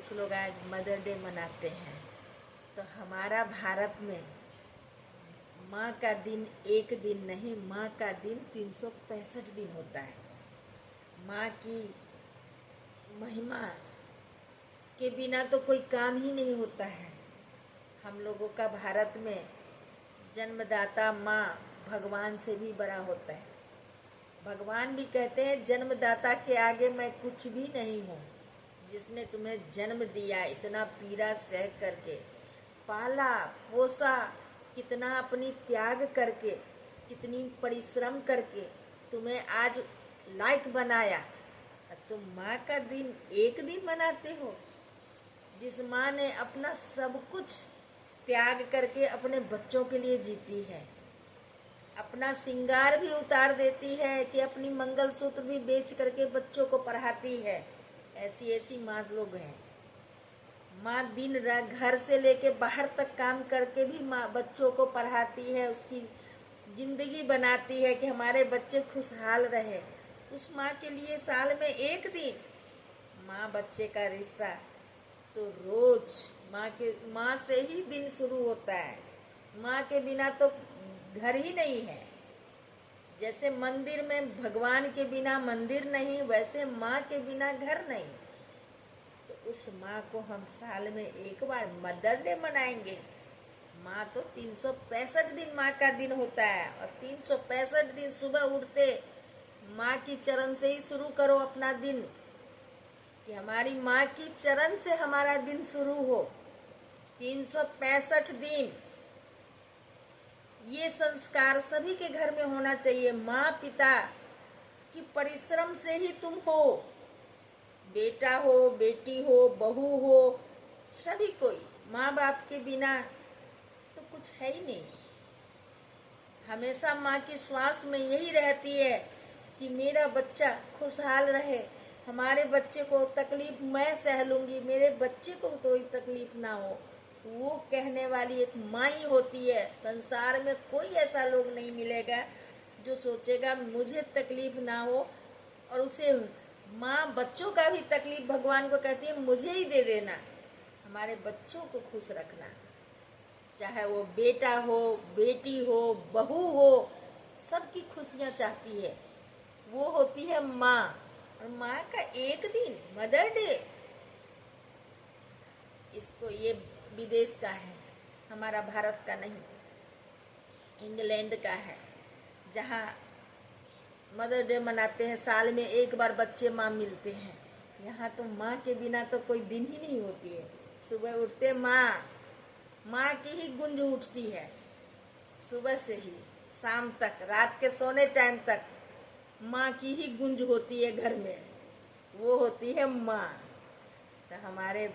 कुछ लोग आज मदर डे मनाते हैं। तो हमारा भारत में माँ का दिन एक दिन नहीं, माँ का दिन 365 दिन होता है। माँ की महिमा के बिना तो कोई काम ही नहीं होता है। हम लोगों का भारत में जन्मदाता माँ भगवान से भी बड़ा होता है। भगवान भी कहते हैं जन्मदाता के आगे मैं कुछ भी नहीं हूँ। जिसने तुम्हें जन्म दिया, इतना पीड़ा सह करके पाला पोसा, कितना अपनी त्याग करके, कितनी परिश्रम करके तुम्हें आज लायक बनाया, तुम माँ का दिन एक दिन मनाते हो। जिस माँ ने अपना सब कुछ त्याग करके अपने बच्चों के लिए जीती है, अपना श्रृंगार भी उतार देती है कि अपनी मंगलसूत्र भी बेच करके बच्चों को पढ़ाती है। ऐसी ऐसी माँ लोग हैं। माँ दिन रात घर से लेके बाहर तक काम करके भी माँ बच्चों को पढ़ाती है, उसकी जिंदगी बनाती है कि हमारे बच्चे खुशहाल रहे। उस माँ के लिए साल में एक दिन माँ बच्चे का रिश्ता, तो रोज माँ से ही दिन शुरू होता है। माँ के बिना तो घर ही नहीं है। जैसे मंदिर में भगवान के बिना मंदिर नहीं, वैसे माँ के बिना घर नहीं। तो उस माँ को हम साल में एक बार मदर डे मनाएंगे। माँ तो 365 दिन माँ का दिन होता है, और 365 दिन सुबह उठते माँ की चरण से ही शुरू करो अपना दिन, कि हमारी माँ की चरण से हमारा दिन शुरू हो। 365 दिन ये संस्कार सभी के घर में होना चाहिए। माँ पिता की परिश्रम से ही तुम हो, बेटा हो, बेटी हो, बहू हो, सभी कोई। माँ बाप के बिना तो कुछ है ही नहीं। हमेशा माँ की श्वास में यही रहती है कि मेरा बच्चा खुशहाल रहे, हमारे बच्चे को तकलीफ मैं सह लूँगी, मेरे बच्चे को कोई तकलीफ ना हो। वो कहने वाली एक माँ ही होती है। संसार में कोई ऐसा लोग नहीं मिलेगा जो सोचेगा मुझे तकलीफ ना हो, और उसे माँ बच्चों का भी तकलीफ भगवान को कहती है मुझे ही दे देना। हमारे बच्चों को खुश रखना, चाहे वो बेटा हो, बेटी हो, बहू हो, सबकी खुशियाँ चाहती है। वो होती है माँ। और माँ का एक दिन मदर डे, इसको ये विदेश का है, हमारा भारत का नहीं, इंग्लैंड का है, जहाँ मदर डे मनाते हैं। साल में एक बार बच्चे माँ मिलते हैं। यहाँ तो माँ के बिना तो कोई दिन ही नहीं होती है। सुबह उठते माँ की ही गूंज उठती है। सुबह से ही शाम तक, रात के सोने टाइम तक माँ की ही गूंज होती है घर में। वो होती है माँ। तो हमारे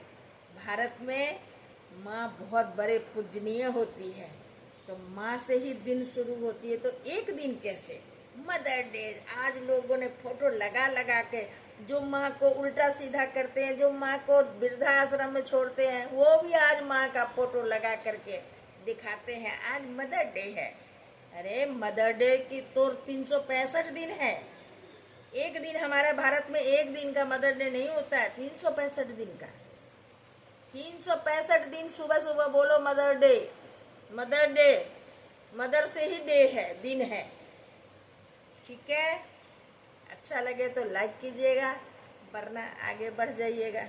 भारत में माँ बहुत बड़े पूजनीय होती है। तो माँ से ही दिन शुरू होती है। तो एक दिन कैसे मदर डे, आज लोगों ने फोटो लगा लगा के जो माँ को उल्टा सीधा करते हैं, जो माँ को वृद्धाश्रम में छोड़ते हैं, वो भी आज माँ का फोटो लगा करके दिखाते हैं आज मदर डे है। अरे मदर डे की तो 365 दिन है। एक दिन हमारे भारत में एक दिन का मदर डे नहीं होता है, 365 दिन का। 365 दिन सुबह सुबह बोलो mother day, mother day. Mother से ही डे है, दिन है। ठीक है, अच्छा लगे तो लाइक कीजिएगा, वरना आगे बढ़ जाइएगा।